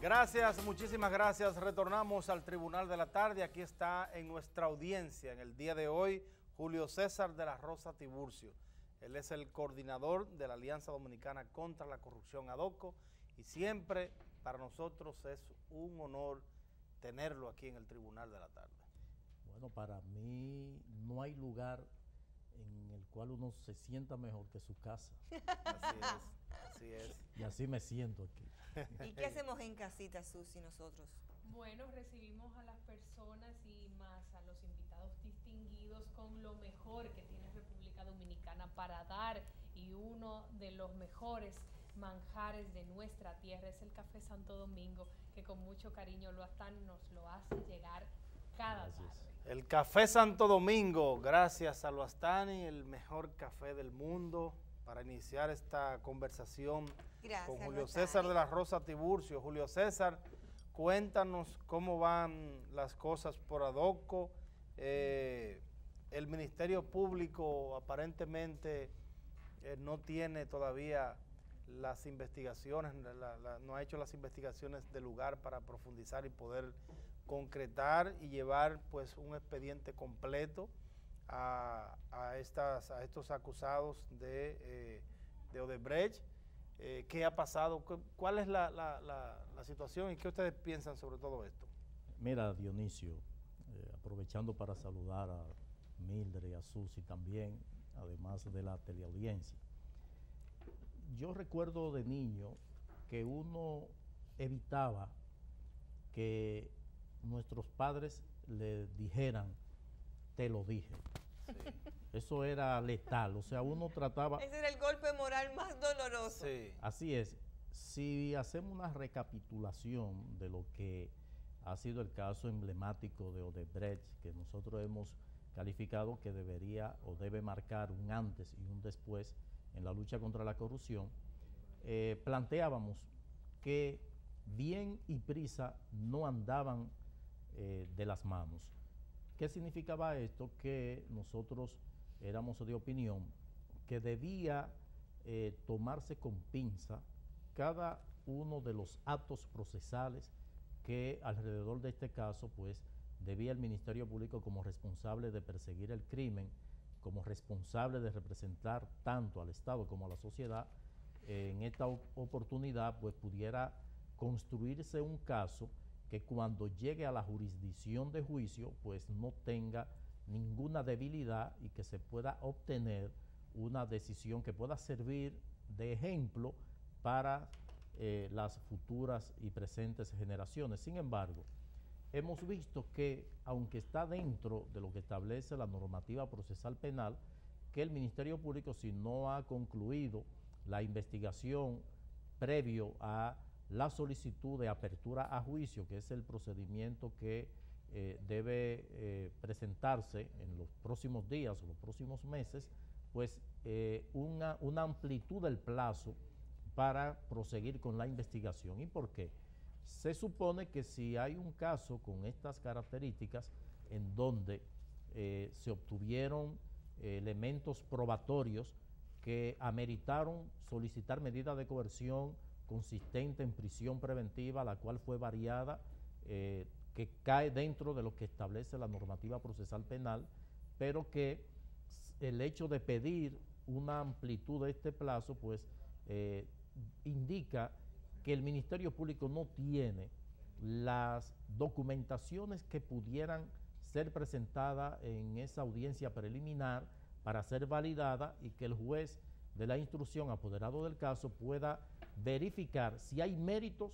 Gracias, muchísimas gracias. Retornamos al Tribunal de la Tarde. Aquí está en nuestra audiencia en el día de hoy Julio César de la Rosa Tiburcio. Él es el coordinador de la Alianza Dominicana contra la Corrupción ADOCO y siempre para nosotros es un honor tenerlo aquí en el Tribunal de la Tarde. Bueno, para mí no hay lugar en el cual uno se sienta mejor que su casa. Así es, así es. Y así me siento aquí. ¿Y qué hacemos en casita, Susi, nosotros? Bueno, recibimos a las personas y más a los invitados distinguidos con lo mejor que tiene República Dominicana para dar, y uno de los mejores manjares de nuestra tierra es el Café Santo Domingo, que con mucho cariño nos lo hace llegar cada tarde. El Café Santo Domingo, gracias a Loastani, el mejor café del mundo, para iniciar esta conversación con Julio César de la Rosa Tiburcio. Julio César, cuéntanos cómo van las cosas por ADOCO. El Ministerio Público aparentemente no tiene todavía las investigaciones, no ha hecho las investigaciones del lugar para profundizar y poder concretar y llevar pues un expediente completo a estos acusados de Odebrecht. ¿Qué ha pasado? ¿Cuál es la situación y qué ustedes piensan sobre todo esto? Mira, Dionisio, aprovechando para saludar a Mildred y a Susi también, además de la teleaudiencia. Yo recuerdo de niño que uno evitaba que nuestros padres le dijeran, te lo dije. Sí. Eso era letal, o sea, uno trataba... Ese era el golpe moral más doloroso. Sí. Así es. Si hacemos una recapitulación de lo que ha sido el caso emblemático de Odebrecht, que nosotros hemos calificado que debería o debe marcar un antes y un después en la lucha contra la corrupción, planteábamos que bien y prisa no andaban de las manos. ¿Qué significaba esto? Que nosotros éramos de opinión que debía tomarse con pinza cada uno de los actos procesales que alrededor de este caso pues debía el Ministerio Público, como responsable de perseguir el crimen, como responsable de representar tanto al Estado como a la sociedad, en esta oportunidad pues pudiera construirse un caso que cuando llegue a la jurisdicción de juicio pues no tenga ninguna debilidad y que se pueda obtener una decisión que pueda servir de ejemplo para las futuras y presentes generaciones. Sin embargo, hemos visto que, aunque está dentro de lo que establece la normativa procesal penal, que el Ministerio Público, si no ha concluido la investigación previo a la solicitud de apertura a juicio, que es el procedimiento que debe presentarse en los próximos días o los próximos meses, pues una amplitud del plazo para proseguir con la investigación. ¿Y por qué? Se supone que si hay un caso con estas características en donde se obtuvieron elementos probatorios que ameritaron solicitar medidas de coerción consistente en prisión preventiva, la cual fue variada, que cae dentro de lo que establece la normativa procesal penal, pero que el hecho de pedir una amplitud de este plazo, pues indica que el Ministerio Público no tiene las documentaciones que pudieran ser presentadas en esa audiencia preliminar para ser validada y que el juez de la instrucción apoderado del caso pueda verificar si hay méritos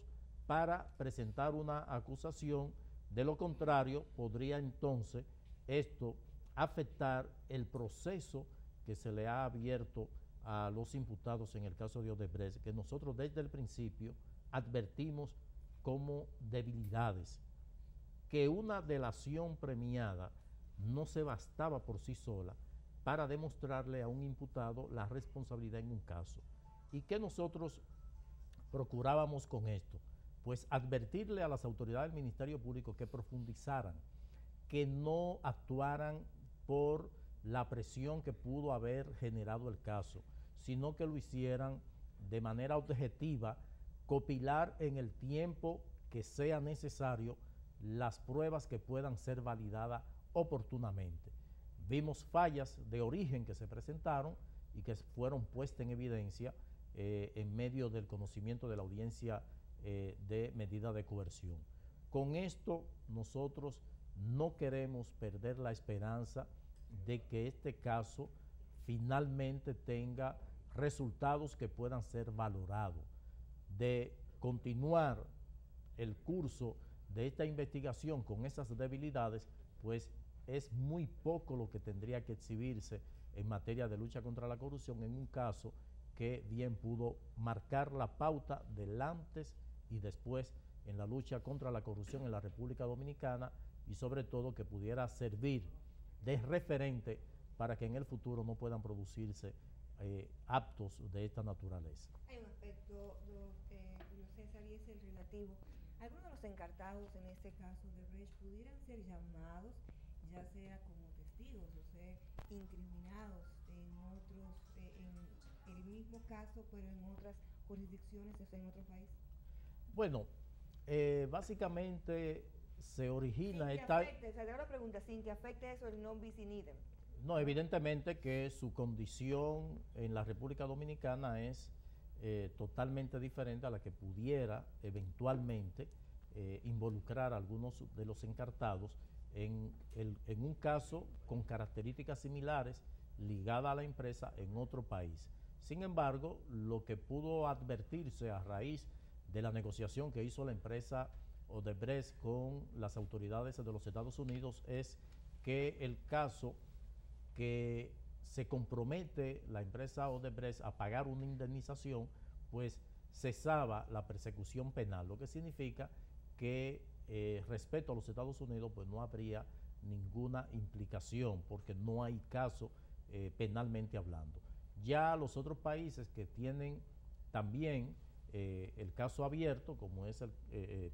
para presentar una acusación. De lo contrario, podría entonces esto afectar el proceso que se le ha abierto a los imputados en el caso de Odebrecht, que nosotros desde el principio advertimos como debilidades, que una delación premiada no se bastaba por sí sola para demostrarle a un imputado la responsabilidad en un caso, y que nosotros procurábamos con esto, pues advertirle a las autoridades del Ministerio Público que profundizaran, que no actuaran por la presión que pudo haber generado el caso, sino que lo hicieran de manera objetiva, copilar en el tiempo que sea necesario las pruebas que puedan ser validadas oportunamente. Vimos fallas de origen que se presentaron y que fueron puestas en evidencia en medio del conocimiento de la audiencia de medida de coerción. Con esto nosotros no queremos perder la esperanza de que este caso finalmente tenga resultados que puedan ser valorados, de continuar el curso de esta investigación con esas debilidades, pues es muy poco lo que tendría que exhibirse en materia de lucha contra la corrupción en un caso que bien pudo marcar la pauta del antes y después en la lucha contra la corrupción en la República Dominicana y sobre todo que pudiera servir de referente para que en el futuro no puedan producirse actos de esta naturaleza. Hay un aspecto, Julio César, y es el relativo. Algunos de los encartados en este caso de Brecht pudieran ser llamados, ya sea como testigos o ser incriminados en otros, en el mismo caso, pero en otras jurisdicciones, o sea, en otro país. Bueno, básicamente se origina sin que esta... afecte, o sea, te hago la pregunta, sin que afecte eso el non bis in idem. No, evidentemente que su condición en la República Dominicana es totalmente diferente a la que pudiera eventualmente involucrar a algunos de los encartados en un caso con características similares ligada a la empresa en otro país. Sin embargo, lo que pudo advertirse a raíz de la negociación que hizo la empresa Odebrecht con las autoridades de los Estados Unidos es que el caso que se compromete la empresa Odebrecht a pagar una indemnización, pues cesaba la persecución penal, lo que significa que respecto a los Estados Unidos pues no habría ninguna implicación porque no hay caso penalmente hablando. Ya los otros países que tienen también el caso abierto, como es el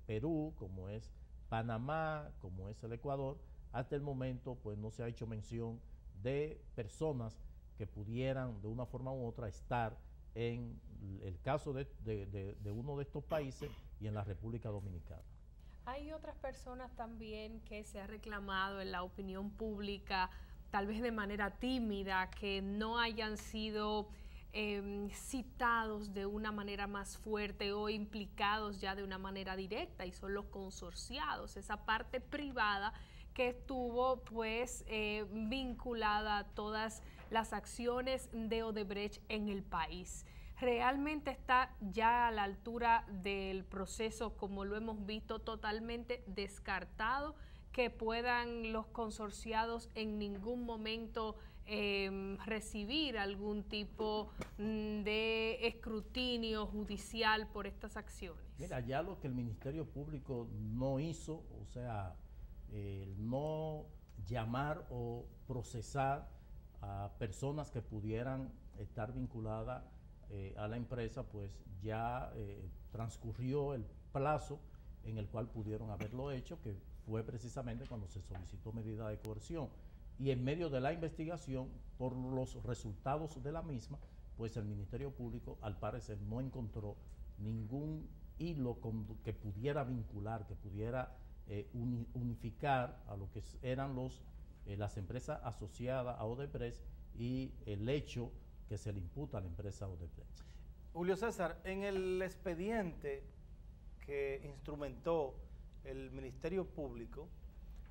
Perú, como es Panamá, como es el Ecuador, hasta el momento pues no se ha hecho mención de personas que pudieran de una forma u otra estar en el caso de uno de estos países y en la República Dominicana. Hay otras personas también que se ha reclamado en la opinión pública, tal vez de manera tímida, que no hayan sido citados de una manera más fuerte o implicados ya de una manera directa, y son los consorciados, esa parte privada que estuvo pues vinculada a todas las acciones de Odebrecht en el país. Realmente está ya a la altura del proceso, como lo hemos visto, totalmente descartado que puedan los consorciados en ningún momento recibir algún tipo de escrutinio judicial por estas acciones. Mira, ya lo que el Ministerio Público no hizo, o sea, no llamar o procesar a personas que pudieran estar vinculadas a la empresa, pues ya transcurrió el plazo en el cual pudieron haberlo hecho, que fue precisamente cuando se solicitó medida de coerción. Y en medio de la investigación, por los resultados de la misma, pues el Ministerio Público al parecer no encontró ningún hilo que pudiera vincular, que pudiera unificar a lo que eran las empresas asociadas a Odebrecht y el hecho que se le imputa a la empresa Odebrecht. Julio César, en el expediente que instrumentó el Ministerio Público,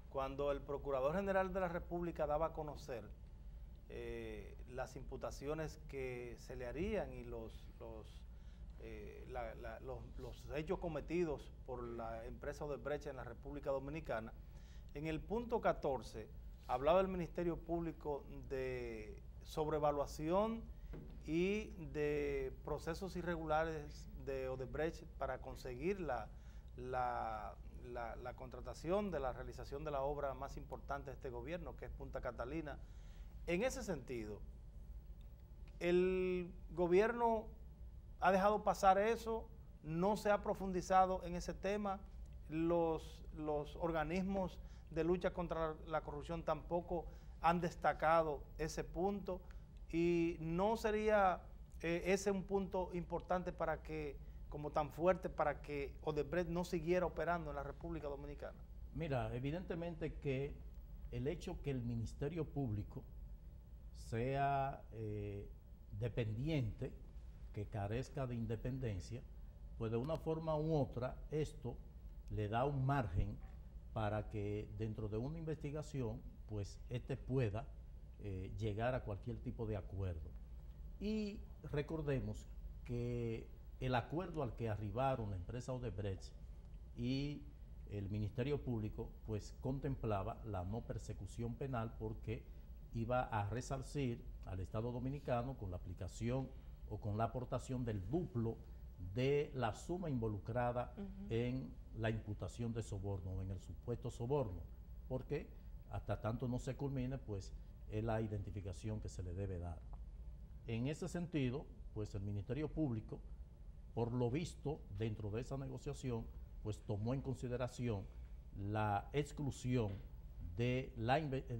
cuando el Procurador General de la República daba a conocer las imputaciones que se le harían y los hechos cometidos por la empresa Odebrecht en la República Dominicana, en el punto 14 hablaba el Ministerio Público de sobrevaluación y de procesos irregulares de Odebrecht para conseguir la contratación de la realización de la obra más importante de este gobierno, que es Punta Catalina. En ese sentido, el gobierno ha dejado pasar eso, no se ha profundizado en ese tema, los organismos de lucha contra la corrupción tampoco han destacado ese punto, y no sería ese un punto importante para que como tan fuerte para que Odebrecht no siguiera operando en la República Dominicana? Mira, evidentemente que el hecho que el Ministerio Público sea dependiente, que carezca de independencia, pues de una forma u otra esto le da un margen para que dentro de una investigación pues pueda llegar a cualquier tipo de acuerdo. Y recordemos que el acuerdo al que arribaron la empresa Odebrecht y el Ministerio Público pues contemplaba la no persecución penal, porque iba a resarcir al Estado Dominicano con la aplicación o con la aportación del duplo de la suma involucrada en la imputación de soborno o en el supuesto soborno, porque hasta tanto no se culmine pues es la identificación que se le debe dar. En ese sentido pues el Ministerio Público, por lo visto dentro de esa negociación, pues tomó en consideración la exclusión de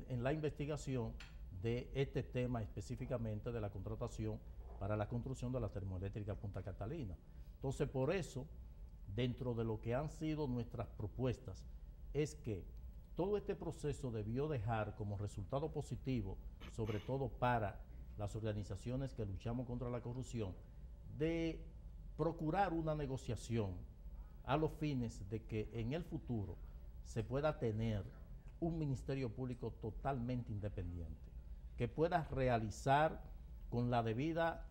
en la investigación de este tema, específicamente de la contratación para la construcción de la termoeléctrica Punta Catalina. Entonces, por eso, dentro de lo que han sido nuestras propuestas, es que todo este proceso debió dejar como resultado positivo, sobre todo para las organizaciones que luchamos contra la corrupción, de procurar una negociación a los fines de que en el futuro se pueda tener un Ministerio Público totalmente independiente, que pueda realizar con la debida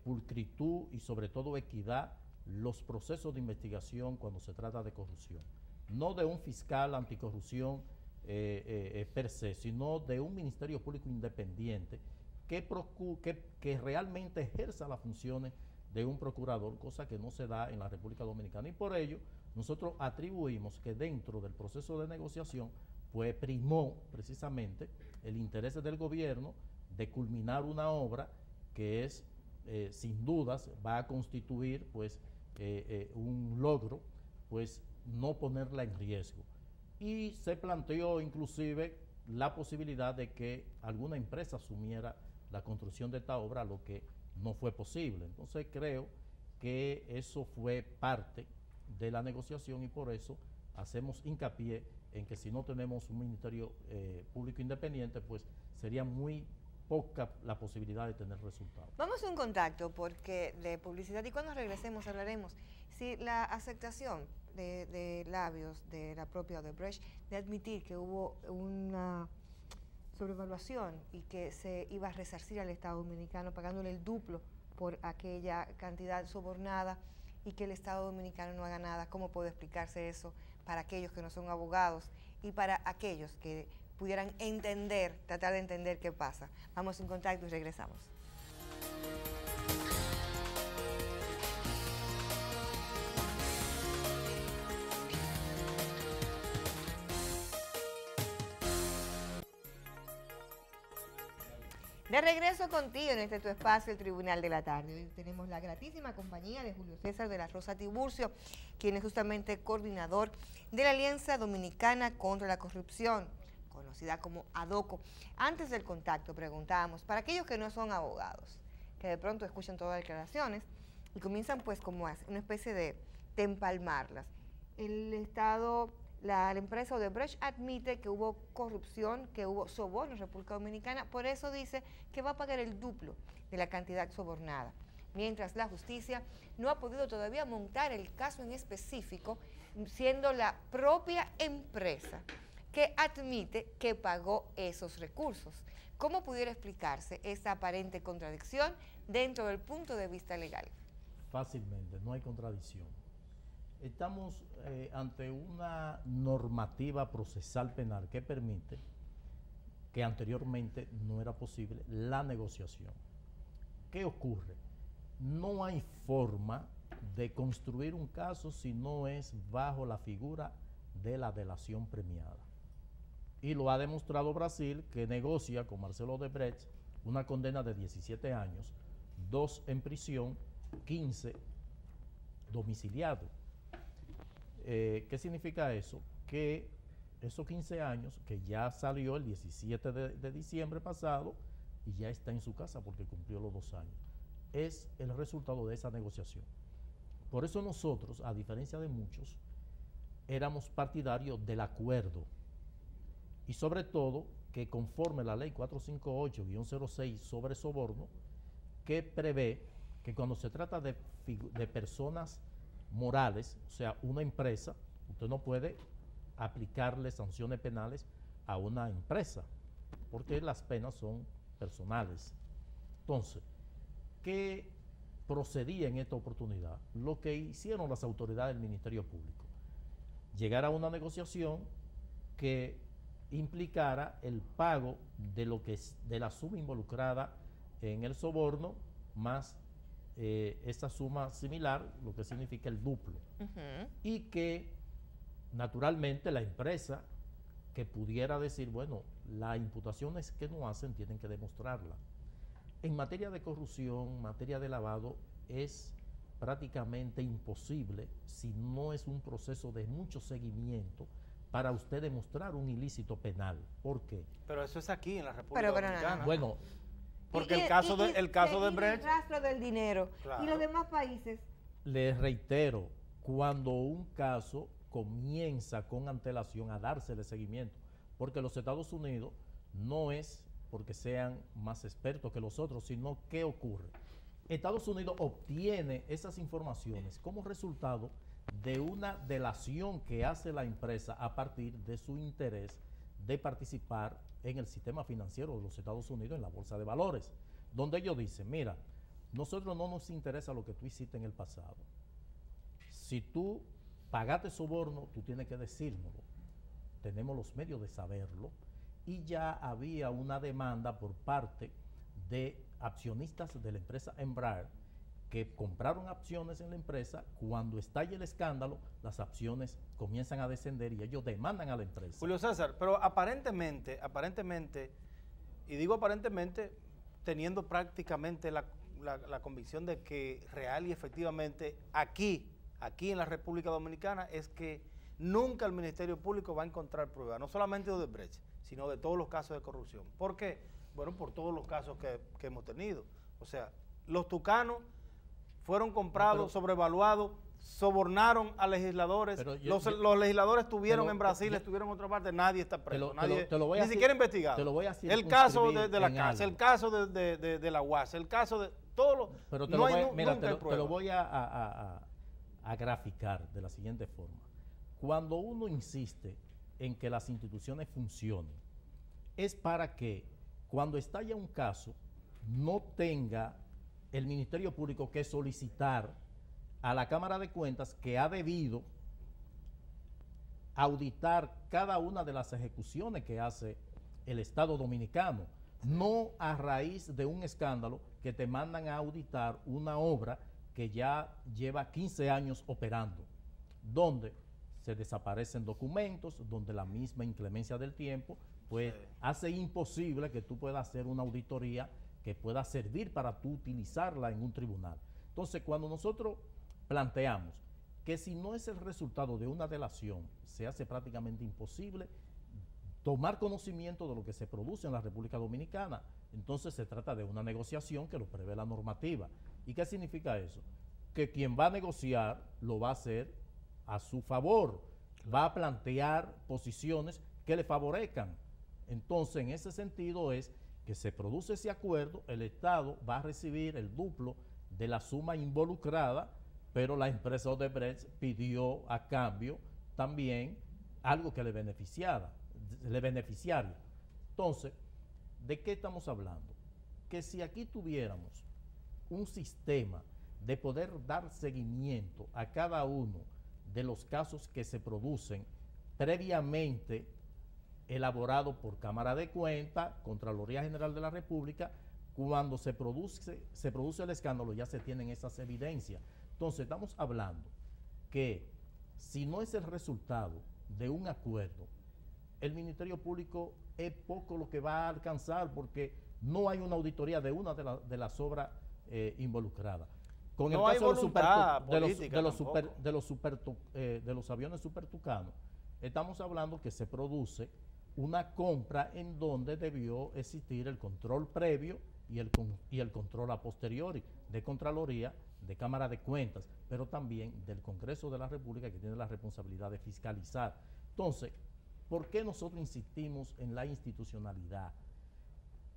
pulcritud y sobre todo equidad los procesos de investigación cuando se trata de corrupción. No de un fiscal anticorrupción per se, sino de un Ministerio Público independiente que realmente ejerza las funciones de un procurador, cosa que no se da en la República Dominicana. Y por ello, nosotros atribuimos que dentro del proceso de negociación, pues primó precisamente el interés del gobierno de culminar una obra que es, sin dudas, va a constituir pues un logro, pues no ponerla en riesgo. Y se planteó inclusive la posibilidad de que alguna empresa asumiera la construcción de esta obra, lo que no fue posible. Entonces creo que eso fue parte de la negociación y por eso hacemos hincapié en que si no tenemos un Ministerio Público independiente, pues sería muy poca la posibilidad de tener resultados. Vamos a un contacto porque de publicidad y cuando regresemos hablaremos si la aceptación de labios de la propia Odebrecht de admitir que hubo una sobrevaluación y que se iba a resarcir al Estado Dominicano pagándole el duplo por aquella cantidad sobornada y que el Estado Dominicano no haga nada. ¿Cómo puede explicarse eso para aquellos que no son abogados y para aquellos que pudieran entender, tratar de entender qué pasa? Vamos en contacto y regresamos. De regreso contigo en tu espacio, el Tribunal de la Tarde. Hoy tenemos la gratísima compañía de Julio César de la Rosa Tiburcio, quien es justamente coordinador de la Alianza Dominicana contra la Corrupción, conocida como ADOCO. Antes del contacto preguntábamos, para aquellos que no son abogados, que de pronto escuchan todas las declaraciones y comienzan pues como una especie de empalmarlas. El Estado... La empresa Odebrecht admite que hubo corrupción, que hubo soborno en República Dominicana, por eso dice que va a pagar el duplo de la cantidad sobornada. Mientras la justicia no ha podido todavía montar el caso en específico, siendo la propia empresa que admite que pagó esos recursos. ¿Cómo pudiera explicarse esta aparente contradicción dentro del punto de vista legal? Fácilmente, no hay contradicción. Estamos ante una normativa procesal penal que permite, que anteriormente no era posible, la negociación. ¿Qué ocurre? No hay forma de construir un caso si no es bajo la figura de la delación premiada. Y lo ha demostrado Brasil, que negocia con Marcelo Odebrecht una condena de 17 años, 2 en prisión, 15 domiciliados. ¿Qué significa eso? Que esos 15 años, que ya salió el 17 de diciembre pasado y ya está en su casa porque cumplió los 2 años, es el resultado de esa negociación. Por eso nosotros, a diferencia de muchos, éramos partidarios del acuerdo y sobre todo que conforme la ley 458-06 sobre soborno, que prevé que cuando se trata de personas morales, o sea, una empresa, usted no puede aplicarle sanciones penales a una empresa, porque las penas son personales. Entonces, ¿qué procedía en esta oportunidad? Lo que hicieron las autoridades del Ministerio Público, llegar a una negociación que implicara el pago de lo que es de la suma involucrada en el soborno más esta suma similar, lo que significa el duplo. Y que naturalmente la empresa que pudiera decir, bueno, las imputaciones que no hacen tienen que demostrarla. En materia de corrupción, materia de lavado, es prácticamente imposible, si no es un proceso de mucho seguimiento, para usted demostrar un ilícito penal. ¿Por qué? Pero eso es aquí en la República Dominicana. Bueno, porque el caso de Brecht, el rastro del dinero. Claro. Y los demás países. Les reitero, cuando un caso comienza con antelación a dársele seguimiento, porque los Estados Unidos no es porque sean más expertos que los otros, sino ¿qué ocurre? Estados Unidos obtiene esas informaciones como resultado de una delación que hace la empresa a partir de su interés de participar en el sistema financiero de los Estados Unidos, en la bolsa de valores, donde ellos dicen, mira, nosotros no nos interesa lo que tú hiciste en el pasado. Si tú pagaste soborno, tú tienes que decírnoslo. Tenemos los medios de saberlo. Y ya había una demanda por parte de accionistas de la empresa Embraer que compraron acciones en la empresa. Cuando estalla el escándalo, las acciones comienzan a descender y ellos demandan a la empresa. Julio César, pero aparentemente, y digo aparentemente, teniendo prácticamente la convicción de que real y efectivamente aquí en la República Dominicana es que nunca el Ministerio Público va a encontrar pruebas, no solamente de Odebrecht, sino de todos los casos de corrupción. ¿Por qué? Bueno, por todos los casos que hemos tenido. O sea, los tucanos fueron comprados, sobrevaluados, sobornaron a legisladores, los legisladores estuvieron en Brasil, estuvieron en otra parte, nadie está preso, ni siquiera investigado. Te lo voy a el caso de la casa, el caso de la UAS, el caso de todos los... Pero te lo voy a graficar de la siguiente forma. Cuando uno insiste en que las instituciones funcionen, es para que cuando estalla un caso no tenga el Ministerio Público que solicitar a la Cámara de Cuentas, que ha debido auditar cada una de las ejecuciones que hace el Estado Dominicano, no a raíz de un escándalo que te mandan a auditar una obra que ya lleva 15 años operando, donde se desaparecen documentos, donde la misma inclemencia del tiempo pues hace imposible que tú puedas hacer una auditoría que pueda servir para tú utilizarla en un tribunal. Entonces, cuando nosotros planteamos que si no es el resultado de una delación, se hace prácticamente imposible tomar conocimiento de lo que se produce en la República Dominicana, entonces se trata de una negociación que lo prevé la normativa. ¿Y qué significa eso? Que quien va a negociar lo va a hacer a su favor, va a plantear posiciones que le favorezcan. Entonces, en ese sentido es que se produce ese acuerdo, el Estado va a recibir el duplo de la suma involucrada, pero la empresa Odebrecht pidió a cambio también algo que le beneficiara. Entonces, ¿de qué estamos hablando? Que si aquí tuviéramos un sistema de poder dar seguimiento a cada uno de los casos que se producen previamente elaborado por Cámara de Cuentas, Contraloría General de la República, cuando se produce el escándalo ya se tienen esas evidencias. Entonces estamos hablando que si no es el resultado de un acuerdo, el Ministerio Público es poco lo que va a alcanzar porque no hay una auditoría de una de las obras involucradas. Con no el caso de los aviones supertucanos, estamos hablando que se produce una compra en donde debió existir el control previo y el control a posteriori de Contraloría, de Cámara de Cuentas, pero también del Congreso de la República, que tiene la responsabilidad de fiscalizar. Entonces, ¿por qué nosotros insistimos en la institucionalidad?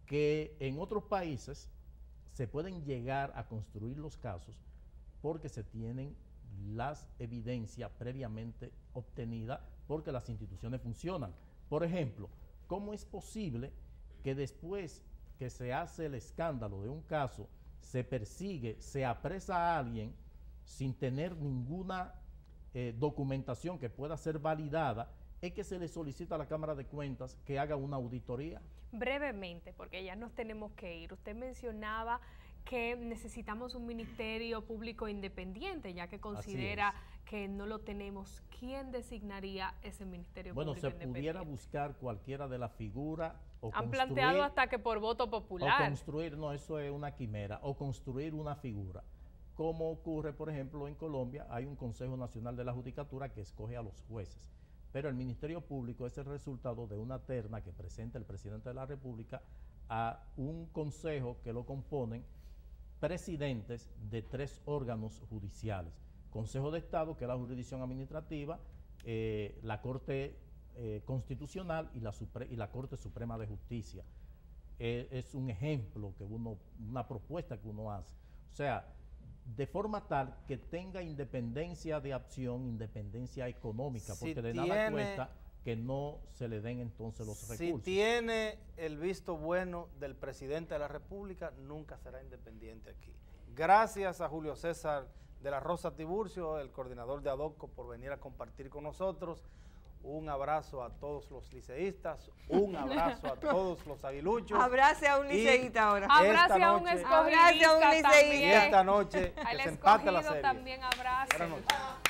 Que en otros países se pueden llegar a construir los casos porque se tienen las evidencias previamente obtenidas, porque las instituciones funcionan. Por ejemplo, ¿cómo es posible que después que se hace el escándalo de un caso, se persigue, se apresa a alguien sin tener ninguna documentación que pueda ser validada, es que se le solicita a la Cámara de Cuentas que haga una auditoría? Brevemente, porque ya nos tenemos que ir. Usted mencionaba que necesitamos un ministerio público independiente, ya que considera que no lo tenemos. ¿Quién designaría ese ministerio público independiente? Bueno, se pudiera buscar cualquiera de las figuras o han planteado hasta que por voto popular. O construir, no, eso es una quimera, o construir una figura. Como ocurre, por ejemplo, en Colombia, hay un Consejo Nacional de la Judicatura que escoge a los jueces. Pero el Ministerio Público es el resultado de una terna que presenta el presidente de la República a un consejo que lo componen presidentes de 3 órganos judiciales: Consejo de Estado, que es la jurisdicción administrativa, la Corte Constitucional y la Corte Suprema de Justicia. Es un ejemplo que una propuesta que uno hace. O sea, de forma tal que tenga independencia de acción, independencia económica, porque de nada cuesta que no se le den entonces los recursos. Si tiene el visto bueno del presidente de la República, nunca será independiente aquí. Gracias a Julio César de la Rosa Tiburcio, el coordinador de ADOCO, por venir a compartir con nosotros. Un abrazo a todos los liceístas, un abrazo a todos los aguiluchos. Abrace a un liceísta ahora. Abrace a un escogidista también. Y esta noche que se empate la serie. También abrace. Buenas noches.